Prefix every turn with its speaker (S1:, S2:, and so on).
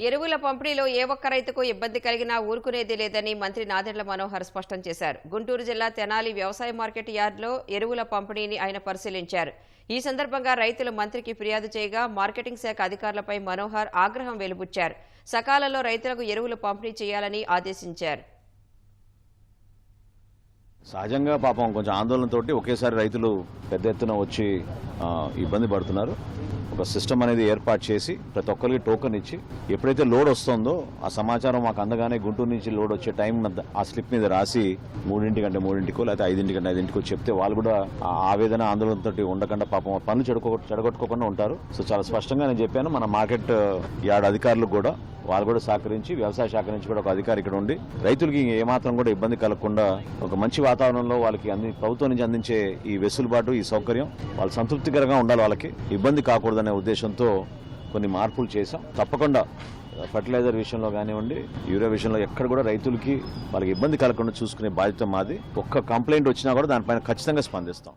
S1: ఎరువుల పంపిణీలో ఏ ఒక్క రైతుకు ఇబ్బంది కలిగినా ఊరుకునేది లేదని మంత్రి నాదెండ్ల మనోహర్ స్పష్టం చేశారు. గుంటూరు జిల్లా తెనాలి వ్యవసాయ మార్కెట్ యార్డులో ఎరువుల పంపిణీని ఆయన పరిశీలించారు. ఈ సందర్భంగా రైతులు మంత్రికి ఫిర్యాదు చేయగా మార్కెటింగ్ శాఖ అధికారులపై మనోహర్ ఆగ్రహం వెలుబుచ్చారు. సకాలంలో రైతులకు ఎరువులు పంపిణీ చేయాలని ఆదేశించారు.
S2: సహజంగా పాపం కొంచెం ఆందోళనతోటి ఒకేసారి రైతులు పెద్ద ఎత్తున వచ్చి ఇబ్బంది పడుతున్నారు. ఒక సిస్టమ్ అనేది ఏర్పాటు చేసి ప్రతి ఒక్కరికి టోకెన్ ఇచ్చి ఎప్పుడైతే లోడ్ వస్తుందో ఆ సమాచారం మాకు అందగానే గుంటూరు నుంచి లోడ్ వచ్చే టైం ఆ స్లిప్ మీద రాసి 3:00 లేకపోతే 5:00 చెప్తే వాళ్ళు కూడా ఆవేదన ఆందోళనతో ఉండకుండా పాపం పనులు చెడగొట్టుకోకుండా ఉంటారు. సో చాలా స్పష్టంగా నేను చెప్పాను. మన మార్కెట్ యార్డ్ అధికారులకు కూడా వాళ్ళు కూడా సహకరించి వ్యవసాయ శాఖ నుంచి కూడా ఒక అధికారి ఇక్కడ ఉండి రైతులకి ఏమాత్రం కూడా ఇబ్బంది కలగకుండా ఒక మంచి వాతావరణంలో వాళ్ళకి ప్రభుత్వం నుంచి అందించే ఈ వెసులుబాటు ఈ సౌకర్యం వాళ్ళు సంతృప్తికరంగా ఉండాలి, వాళ్ళకి ఇబ్బంది కాకూడదనే ఉద్దేశంతో కొన్ని మార్పులు చేశాం. తప్పకుండా ఫర్టిలైజర్ విషయంలో కానివ్వండి, యూరియా విషయంలో ఎక్కడ కూడా రైతులకి వాళ్ళకి ఇబ్బంది కలగకుండా చూసుకునే బాధ్యత మాది. ఒక్క కంప్లైంట్ వచ్చినా కూడా దానిపైన ఖచ్చితంగా స్పందిస్తాం.